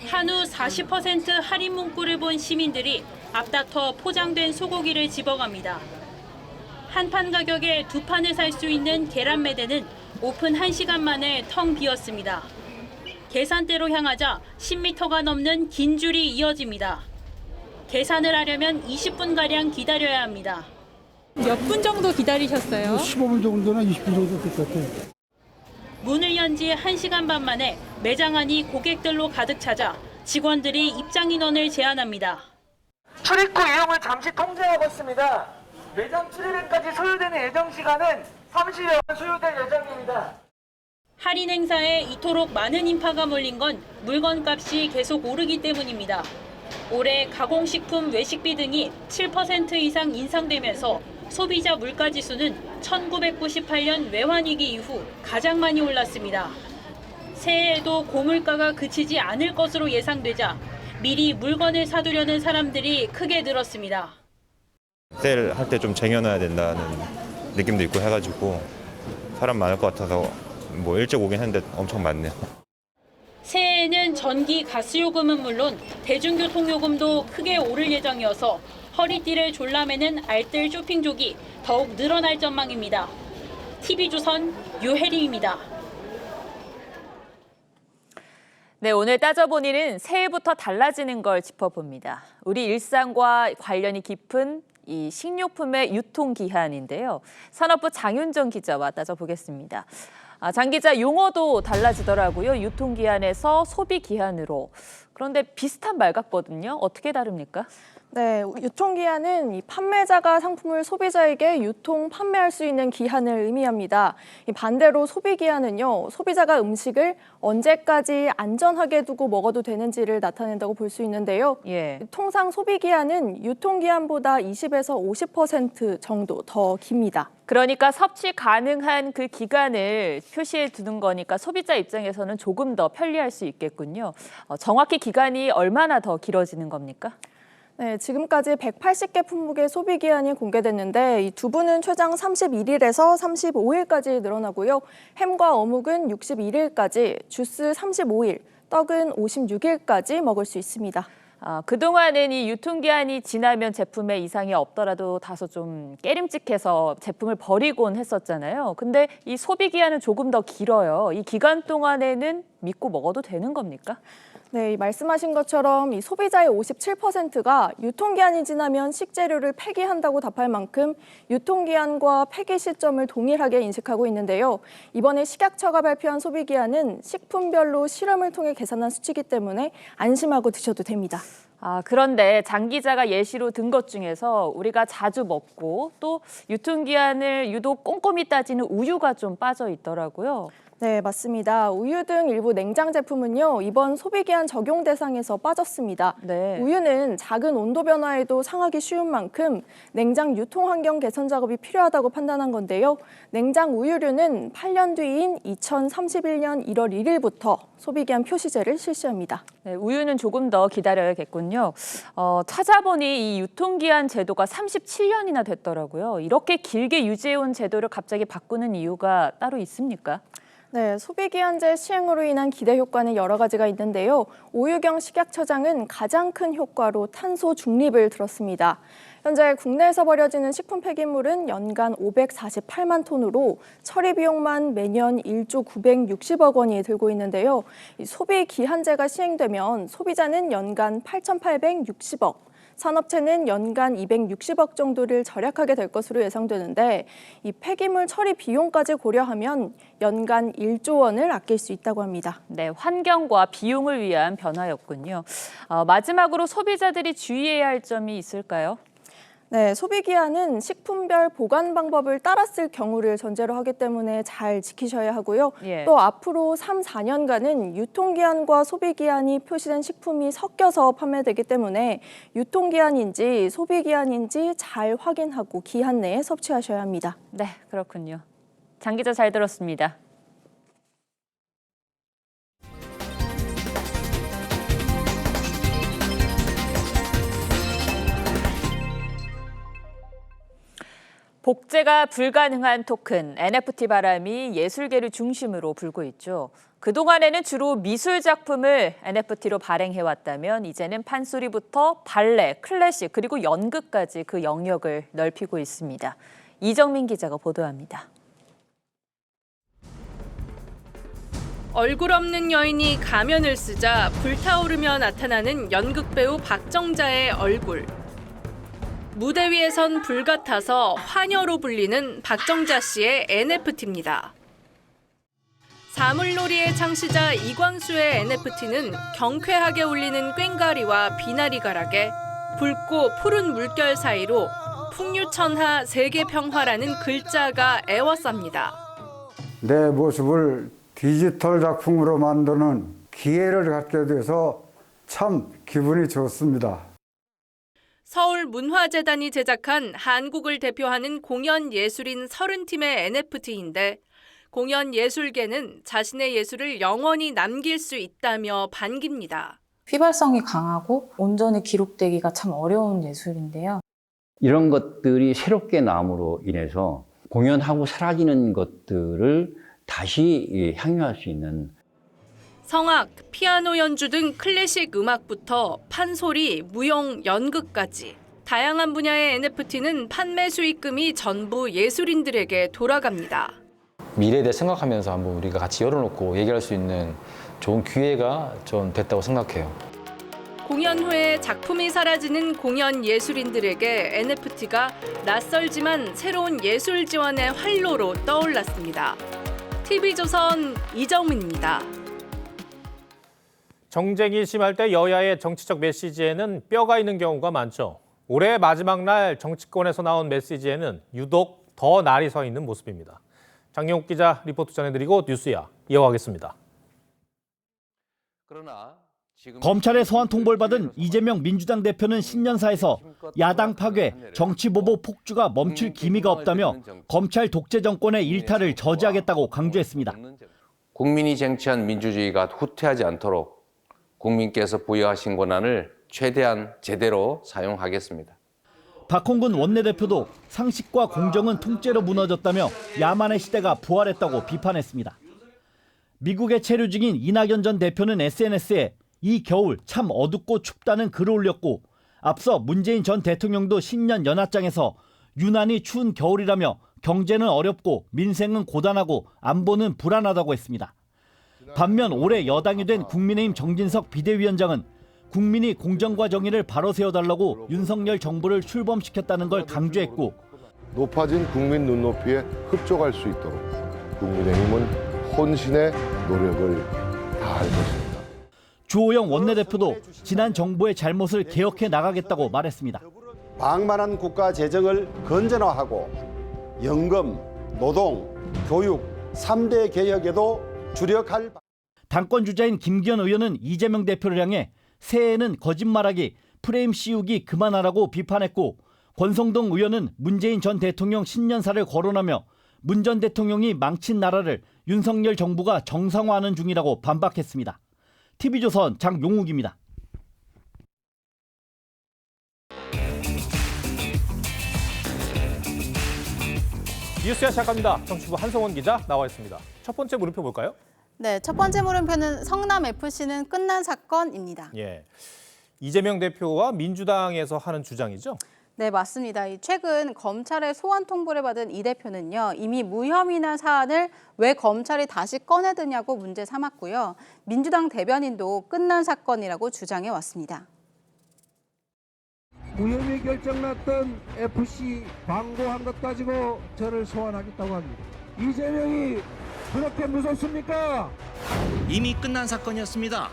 한우 40% 할인 문구를 본 시민들이 앞다퉈 포장된 소고기를 집어갑니다. 한 판 가격에 두 판을 살 수 있는 계란 매대는 오픈 1시간 만에 텅 비었습니다. 계산대로 향하자 10m가 넘는 긴 줄이 이어집니다. 계산을 하려면 20분가량 기다려야 합니다. 몇 분 정도 기다리셨어요? 15분 정도나 20분 정도 될 것 같아요. 문을 연 지 1시간 반 만에 매장 안이 고객들로 가득 차자 직원들이 입장 인원을 제한합니다. 출입구 이용을 잠시 통제하고 있습니다. 매장 출입에까지 소요되는 예정 시간은 30여분 소요될 예정입니다. 할인 행사에 이토록 많은 인파가 몰린 건 물건값이 계속 오르기 때문입니다. 올해 가공식품, 외식비 등이 7% 이상 인상되면서 소비자 물가지수는 1998년 외환위기 이후 가장 많이 올랐습니다. 새해에도 고물가가 그치지 않을 것으로 예상되자 미리 물건을 사두려는 사람들이 크게 늘었습니다. 세일할 때 좀 쟁여놔야 된다는 느낌도 있고 해가지고 사람 많을 것 같아서 뭐 일찍 오긴 했는데 엄청 많네요. 새해에는 전기, 가스요금은 물론 대중교통요금도 크게 오를 예정이어서 허리띠를 졸라매는 알뜰 쇼핑족이 더욱 늘어날 전망입니다. TV조선 유혜림입니다. 네, 오늘 따져보니는 새해부터 달라지는 걸 짚어봅니다. 우리 일상과 관련이 깊은 이 식료품의 유통기한인데요. 산업부 장윤정 기자와 따져보겠습니다. 장 기자, 용어도 달라지더라고요. 유통기한에서 소비기한으로. 그런데 비슷한 말 같거든요. 어떻게 다릅니까? 네, 유통기한은 이 판매자가 상품을 소비자에게 유통, 판매할 수 있는 기한을 의미합니다. 이 반대로 소비기한은요, 소비자가 음식을 언제까지 안전하게 두고 먹어도 되는지를 나타낸다고 볼 수 있는데요. 통상 소비기한은 유통기한보다 20에서 50% 정도 더 깁니다. 그러니까 섭취 가능한 그 기간을 표시해 두는 거니까 소비자 입장에서는 조금 더 편리할 수 있겠군요. 정확히 기간이 얼마나 더 길어지는 겁니까? 네, 지금까지 180개 품목의 소비 기한이 공개됐는데 이 두부는 최장 31일에서 35일까지 늘어나고요. 햄과 어묵은 61일까지, 주스 35일, 떡은 56일까지 먹을 수 있습니다. 그동안은 이 유통기한이 지나면 제품에 이상이 없더라도 다소 좀 깨림직해서 제품을 버리곤 했었잖아요. 근데 이 소비기한은 조금 더 길어요. 이 기간 동안에는 믿고 먹어도 되는 겁니까? 네, 말씀하신 것처럼 이 소비자의 57%가 유통기한이 지나면 식재료를 폐기한다고 답할 만큼 유통기한과 폐기 시점을 동일하게 인식하고 있는데요. 이번에 식약처가 발표한 소비기한은 식품별로 실험을 통해 계산한 수치이기 때문에 안심하고 드셔도 됩니다. 그런데 장 기자가 예시로 든 것 중에서 우리가 자주 먹고 또 유통기한을 유독 꼼꼼히 따지는 우유가 좀 빠져 있더라고요. 네, 맞습니다. 우유 등 일부 냉장 제품은요, 이번 소비기한 적용 대상에서 빠졌습니다. 네. 우유는 작은 온도 변화에도 상하기 쉬운 만큼 냉장 유통 환경 개선 작업이 필요하다고 판단한 건데요. 냉장 우유류는 8년 뒤인 2031년 1월 1일부터 소비기한 표시제를 실시합니다. 네, 우유는 조금 더 기다려야겠군요. 찾아보니 이 유통기한 제도가 37년이나 됐더라고요. 이렇게 길게 유지해온 제도를 갑자기 바꾸는 이유가 따로 있습니까? 네, 소비기한제 시행으로 인한 기대 효과는 여러 가지가 있는데요. 오유경 식약처장은 가장 큰 효과로 탄소 중립을 들었습니다. 현재 국내에서 버려지는 식품 폐기물은 연간 548만 톤으로 처리 비용만 매년 1조 960억 원이 들고 있는데요. 이 소비기한제가 시행되면 소비자는 연간 8,860억, 산업체는 연간 260억 정도를 절약하게 될 것으로 예상되는데 이 폐기물 처리 비용까지 고려하면 연간 1조 원을 아낄 수 있다고 합니다. 네, 환경과 비용을 위한 변화였군요. 마지막으로 소비자들이 주의해야 할 점이 있을까요? 네, 소비기한은 식품별 보관 방법을 따랐을 경우를 전제로 하기 때문에 잘 지키셔야 하고요. 또 앞으로 3, 4년간은 유통기한과 소비기한이 표시된 식품이 섞여서 판매되기 때문에 유통기한인지 소비기한인지 잘 확인하고 기한 내에 섭취하셔야 합니다. 네, 그렇군요. 장 기자 잘 들었습니다. 복제가 불가능한 토큰, NFT 바람이 예술계를 중심으로 불고 있죠. 그동안에는 주로 미술 작품을 NFT로 발행해왔다면 이제는 판소리부터 발레, 클래식, 그리고 연극까지 그 영역을 넓히고 있습니다. 이정민 기자가 보도합니다. 얼굴 없는 여인이 가면을 쓰자 불타오르며 나타나는 연극배우 박정자의 얼굴. 무대 위에선 불 같아서 화녀로 불리는 박정자 씨의 NFT입니다. 사물놀이의 창시자 이광수의 NFT는 경쾌하게 울리는 꽹과리와 비나리 가락에 붉고 푸른 물결 사이로 풍류천하 세계평화라는 글자가 에워쌉니다. 내 모습을 디지털 작품으로 만드는 기회를 갖게 돼서 참 기분이 좋습니다. 서울문화재단이 제작한 한국을 대표하는 공연예술인 30팀의 NFT인데 공연예술계는 자신의 예술을 영원히 남길 수 있다며 반깁니다. 휘발성이 강하고 온전히 기록되기가 참 어려운 예술인데요. 이런 것들이 새롭게 나옴으로 인해서 공연하고 사라지는 것들을 다시 향유할 수 있는 성악, 피아노 연주 등 클래식 음악부터 판소리, 무용, 연극까지 다양한 분야의 NFT는 판매 수익금이 전부 예술인들에게 돌아갑니다. 미래에 대해 생각하면서 한번 우리가 같이 열어놓고 얘기할 수 있는 좋은 기회가 좀 됐다고 생각해요. 공연 후에 작품이 사라지는 공연 예술인들에게 NFT가 낯설지만 새로운 예술 지원의 활로로 떠올랐습니다. TV조선 이정민입니다. 정쟁이 심할 때 여야의 정치적 메시지에는 뼈가 있는 경우가 많죠. 올해 마지막 날 정치권에서 나온 메시지에는 유독 더 날이 서 있는 모습입니다. 장영욱 기자 리포트 전해드리고 뉴스야 이어가겠습니다. 그러나 검찰의 소환 통보를 받은 이재명 민주당 대표는 신년사에서 야당 파괴, 정치 보복 폭주가 멈출 기미가 없다며 검찰 독재 정권의 일탈을 저지하겠다고 강조했습니다. 국민이 쟁취한 민주주의가 후퇴하지 않도록 국민께서 부여하신 권한을 최대한 제대로 사용하겠습니다. 박홍근 원내대표도 상식과 공정은 통째로 무너졌다며 야만의 시대가 부활했다고 비판했습니다. 미국에 체류 중인 이낙연 전 대표는 SNS에 이 겨울 참 어둡고 춥다는 글을 올렸고 앞서 문재인 전 대통령도 신년 연합장에서 유난히 추운 겨울이라며 경제는 어렵고 민생은 고단하고 안보는 불안하다고 했습니다. 반면 올해 여당이 된 국민의힘 정진석 비대위원장은 국민이 공정과 정의를 바로 세워달라고 윤석열 정부를 출범시켰다는 걸 강조했고 높아진 국민 눈높이에 흡족할 수 있도록 국민의힘은 혼신의 노력을 다할 것입니다. 주호영 원내대표도 지난 정부의 잘못을 개혁해 나가겠다고 말했습니다. 방만한 국가 재정을 건전화하고 연금, 노동, 교육 3대 개혁에도 주력할. 당권 주자인 김기현 의원은 이재명 대표를 향해 새해에는 거짓말하기, 프레임 씌우기 그만하라고 비판했고 권성동 의원은 문재인 전 대통령 신년사를 거론하며 문 전 대통령이 망친 나라를 윤석열 정부가 정상화하는 중이라고 반박했습니다. TV조선 장용욱입니다. 뉴스야 시작합니다. 정치부 한성원 기자 나와 있습니다. 첫 번째 물음표 볼까요? 네, 첫 번째 물음표는 성남FC는 끝난 사건입니다. 예, 이재명 대표와 민주당에서 하는 주장이죠? 네, 맞습니다. 최근 검찰의 소환 통보를 받은 이 대표는요, 이미 무혐의나 사안을 왜 검찰이 다시 꺼내드냐고 문제 삼았고요. 민주당 대변인도 끝난 사건이라고 주장해 왔습니다. 무혐의 결정 났던 FC 광고한 것 가지고 저를 소환하겠다고 합니다. 이재명이 그렇게 무섭습니까? 이미 끝난 사건이었습니다.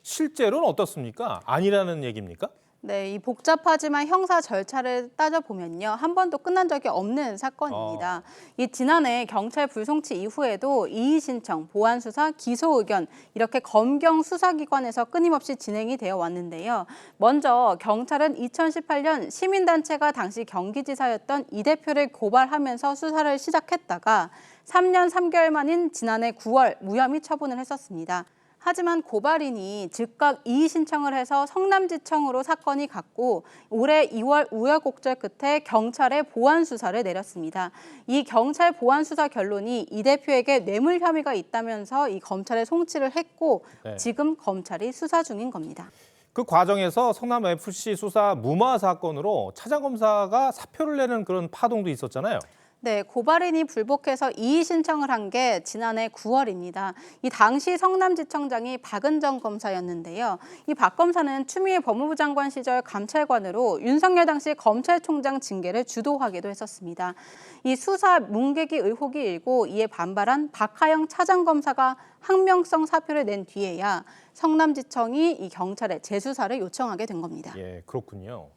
실제로는 어떻습니까? 아니라는 얘기입니까? 네, 이 복잡하지만 형사 절차를 따져보면요. 한 번도 끝난 적이 없는 사건입니다. 이 지난해 경찰 불송치 이후에도 이의 신청, 보안 수사, 기소 의견 이렇게 검경 수사기관에서 끊임없이 진행이 되어 왔는데요. 먼저 경찰은 2018년 시민단체가 당시 경기지사였던 이 대표를 고발하면서 수사를 시작했다가 3년 3개월 만인 지난해 9월 무혐의 처분을 했었습니다. 하지만 고발인이 즉각 이의 신청을 해서 성남지청으로 사건이 갔고 올해 2월 우여곡절 끝에 경찰에 보안 수사를 내렸습니다. 이 경찰 보안 수사 결론이 이 대표에게 뇌물 혐의가 있다면서 이 검찰에 송치를 했고 지금 검찰이 수사 중인 겁니다. 그 과정에서 성남FC 수사 무마 사건으로 차장검사가 사표를 내는 그런 파동도 있었잖아요. 네, 고발인이 불복해서 이의 신청을 한 게 지난해 9월입니다. 이 당시 성남지청장이 박은정 검사였는데요. 이 박 검사는 추미애 법무부 장관 시절 감찰관으로 윤석열 당시 검찰총장 징계를 주도하기도 했었습니다. 이 수사 문개기 의혹이 일고 이에 반발한 박하영 차장검사가 항명성 사표를 낸 뒤에야 성남지청이 이 경찰에 재수사를 요청하게 된 겁니다. 예, 그렇군요.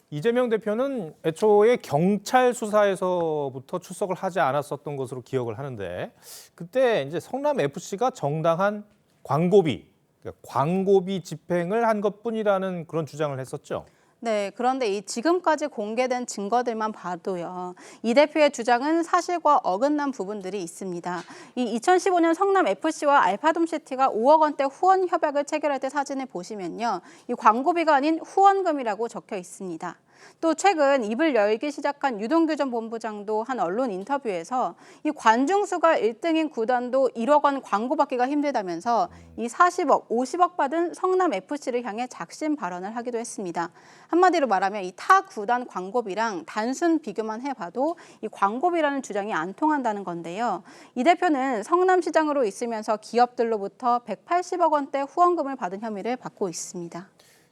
이재명 대표는 애초에 경찰 수사에서부터 출석을 하지 않았었던 것으로 기억을 하는데 그때 이제 성남FC가 정당한 광고비, 그러니까 광고비 집행을 한 것뿐이라는 그런 주장을 했었죠. 네, 그런데 이 지금까지 공개된 증거들만 봐도요. 이 대표의 주장은 사실과 어긋난 부분들이 있습니다. 이 2015년 성남FC와 알파돔시티가 5억 원대 후원 협약을 체결할 때 사진을 보시면요. 이 광고비가 아닌 후원금이라고 적혀 있습니다. 또 최근 입을 열기 시작한 유동규 전 본부장도 한 언론 인터뷰에서 이 관중수가 1등인 구단도 1억 원 광고받기가 힘들다면서 이 40억, 50억 받은 성남FC를 향해 작심 발언을 하기도 했습니다. 한마디로 말하면 이 타 구단 광고비랑 단순 비교만 해봐도 이 광고비라는 주장이 안 통한다는 건데요. 이 대표는 성남시장으로 있으면서 기업들로부터 180억 원대 후원금을 받은 혐의를 받고 있습니다.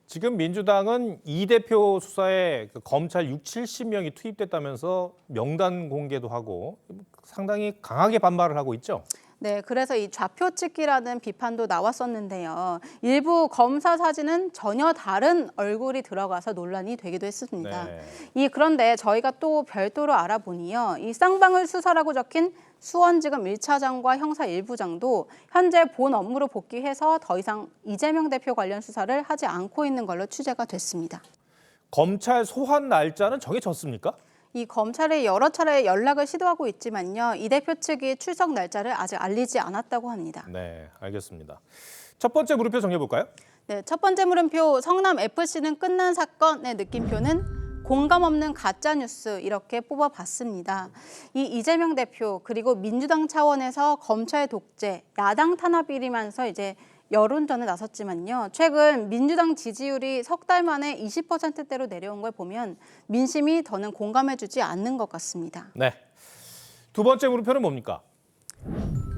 지금 민주당은 이 대표 수사에 검찰 60-70명이 투입됐다면서 명단 공개도 하고 상당히 강하게 반발을 하고 있죠. 네, 그래서 이 좌표 찍기라는 비판도 나왔었는데요. 일부 검사 사진은 전혀 다른 얼굴이 들어가서 논란이 되기도 했습니다. 그런데 저희가 또 별도로 알아보니요. 이 쌍방울 수사라고 적힌 수원지검 1차장과 형사 1부장도 현재 본 업무로 복귀해서 더 이상 이재명 대표 관련 수사를 하지 않고 있는 걸로 취재가 됐습니다. 검찰 소환 날짜는 정해졌습니까? 이 검찰이 여러 차례 연락을 시도하고 있지만요. 이 대표 측이 출석 날짜를 아직 알리지 않았다고 합니다. 네, 알겠습니다. 첫 번째 물음표 정해볼까요? 네, 첫 번째 물음표 성남FC는 끝난 사건의 느낌표는 공감 없는 가짜뉴스 이렇게 뽑아봤습니다. 이 이재명 대표 그리고 민주당 차원에서 검찰 독재, 야당 탄압이면서 이제 여론전에 나섰지만요. 최근 민주당 지지율이 석 달 만에 20%대로 내려온 걸 보면 민심이 더는 공감해주지 않는 것 같습니다. 네. 두 번째 물음표는 뭡니까?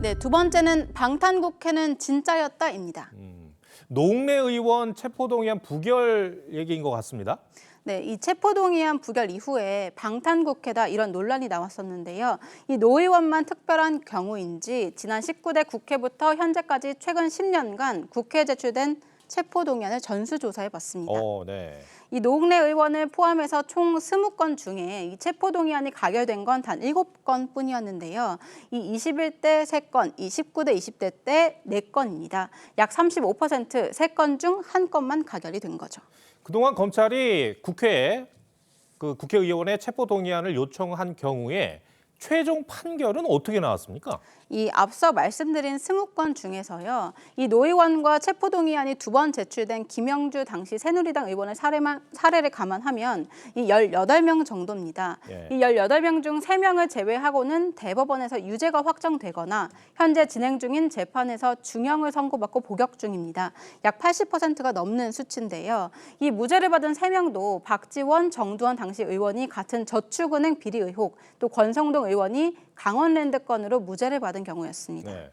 네, 두 번째는 방탄국회는 진짜였다입니다. 노웅래 의원 체포동의안 부결 얘기인 것 같습니다. 네, 이 체포동의안 부결 이후에 방탄국회다 이런 논란이 나왔었는데요. 이 노 의원만 특별한 경우인지 지난 19대 국회부터 현재까지 최근 10년간 국회에 제출된 체포동의안을 전수조사해봤습니다. 네. 이 노웅래 의원을 포함해서 총 20건 중에 이 체포동의안이 가결된 건 단 7건 뿐이었는데요. 이 21대 3건, 이 19대 20대 때 4건입니다. 약 35% 3건 중 1건만 가결이 된 거죠. 그동안 검찰이 국회에 국회의원의 체포동의안을 요청한 경우에 최종 판결은 어떻게 나왔습니까? 이 앞서 말씀드린 20건 중에서요. 이 노 의원과 체포동의안이 2번 제출된 김영주 당시 새누리당 의원의 사례를 감안하면 이 18명 정도입니다. 이 18명 중 3명을 제외하고는 대법원에서 유죄가 확정되거나 현재 진행 중인 재판에서 중형을 선고받고 복역 중입니다. 약 80%가 넘는 수치인데요. 이 무죄를 받은 3명도 박지원, 정두원 당시 의원이 같은 저축은행 비리 의혹, 또 권성동 의원이 강원랜드 건으로 무죄를 받은 경우였습니다. 네.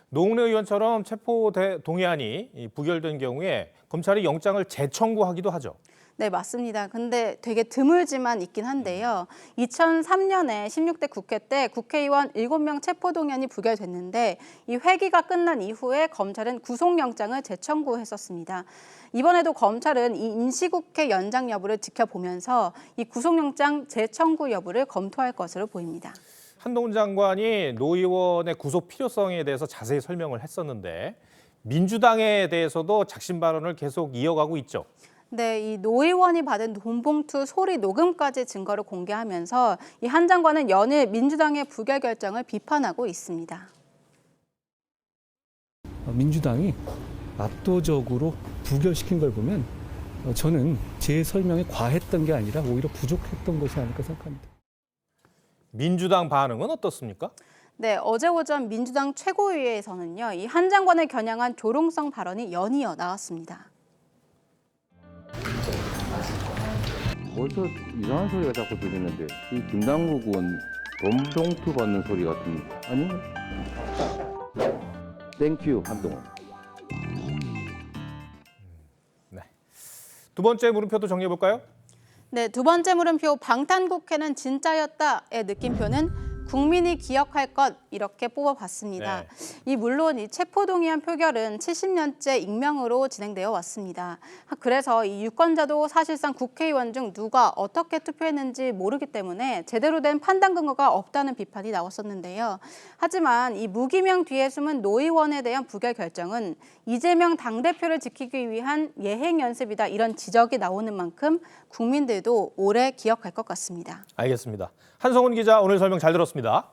노웅래 의원처럼 체포동의안이 부결된 경우에 검찰이 영장을 재청구하기도 하죠. 네, 맞습니다. 근데 되게 드물지만 있긴 한데요. 2003년에 16대 국회 때 국회의원 7명 체포동의안이 부결됐는데 이 회기가 끝난 이후에 검찰은 구속영장을 재청구했었습니다. 이번에도 검찰은 이 임시국회 연장 여부를 지켜보면서 이 구속영장 재청구 여부를 검토할 것으로 보입니다. 한동훈 장관이 노 의원의 구속 필요성에 대해서 자세히 설명을 했었는데 민주당에 대해서도 작심 발언을 계속 이어가고 있죠. 네, 이 노 의원이 받은 돈봉투 소리 녹음까지 증거를 공개하면서 이 한 장관은 연일 민주당의 부결 결정을 비판하고 있습니다. 민주당이 압도적으로 부결시킨 걸 보면 저는 제 설명이 과했던 게 아니라 오히려 부족했던 것이 아닐까 생각합니다. 민주당 반응은 어떻습니까? 네, 어제 오전 민주당 최고위회에서는요. 이 한 장관을 겨냥한 조롱성 발언이 연이어 나왔습니다. 어디서 이상한 소리가 자꾸 들리는데 이 김남국 의원 돈봉투 받는 소리 같은 아니요? 땡큐 한동훈. 네. 두 번째 물음표도 정리해볼까요? 네, 두 번째 물음표 방탄국회는 진짜였다의 느낌표는 국민이 기억할 것 이렇게 뽑아봤습니다. 물론 이 체포동의안 표결은 70년째 익명으로 진행되어 왔습니다. 그래서 이 유권자도 사실상 국회의원 중 누가 어떻게 투표했는지 모르기 때문에 제대로 된 판단 근거가 없다는 비판이 나왔었는데요. 하지만 이 무기명 뒤에 숨은 노 의원에 대한 부결 결정은 이재명 당대표를 지키기 위한 예행 연습이다 이런 지적이 나오는 만큼 국민들도 오래 기억할 것 같습니다. 알겠습니다. 한성훈 기자 오늘 설명 잘 들었습니다.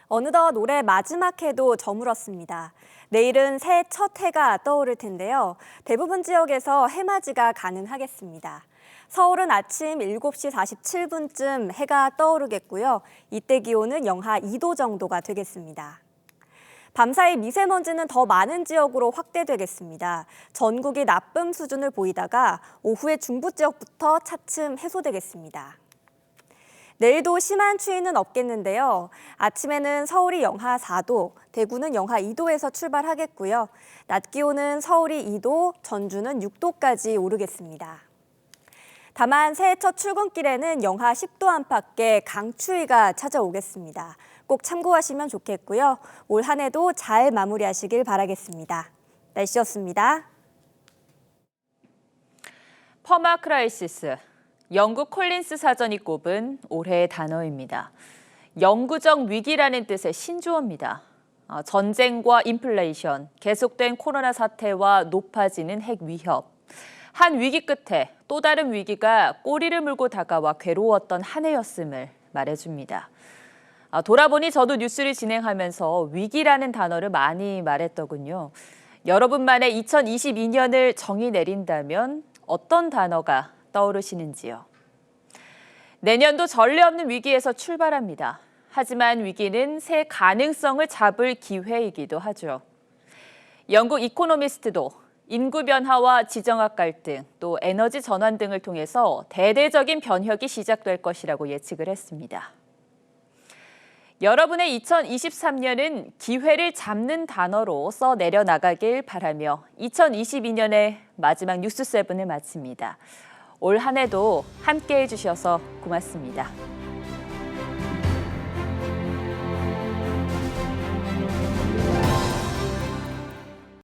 어느덧 올해 마지막 해도 저물었습니다. 내일은 새해 첫 해가 떠오를 텐데요. 대부분 지역에서 해맞이가 가능하겠습니다. 서울은 아침 7시 47분쯤 해가 떠오르겠고요. 이때 기온은 영하 2도 정도가 되겠습니다. 밤사이 미세먼지는 더 많은 지역으로 확대되겠습니다. 전국이 나쁨 수준을 보이다가 오후에 중부 지역부터 차츰 해소되겠습니다. 내일도 심한 추위는 없겠는데요. 아침에는 서울이 영하 4도, 대구는 영하 2도에서 출발하겠고요. 낮 기온은 서울이 2도, 전주는 6도까지 오르겠습니다. 다만 새해 첫 출근길에는 영하 10도 안팎의 강추위가 찾아오겠습니다. 꼭 참고하시면 좋겠고요. 올 한 해도 잘 마무리하시길 바라겠습니다. 날씨였습니다. 퍼마크라이시스, 영국 콜린스 사전이 꼽은 올해의 단어입니다. 영구적 위기라는 뜻의 신조어입니다. 전쟁과 인플레이션, 계속된 코로나 사태와 높아지는 핵 위협. 한 위기 끝에 또 다른 위기가 꼬리를 물고 다가와 괴로웠던 한 해였음을 말해줍니다. 돌아보니 저도 뉴스를 진행하면서 위기라는 단어를 많이 말했더군요. 여러분만의 2022년을 정의 내린다면 어떤 단어가 떠오르시는지요? 내년도 전례 없는 위기에서 출발합니다. 하지만 위기는 새 가능성을 잡을 기회이기도 하죠. 영국 이코노미스트도 인구 변화와 지정학 갈등, 또 에너지 전환 등을 통해서 대대적인 변혁이 시작될 것이라고 예측을 했습니다. 여러분의 2023년은 기회를 잡는 단어로 써 내려나가길 바라며 2022년의 마지막 뉴스7을 마칩니다. 올 한 해도 함께해 주셔서 고맙습니다.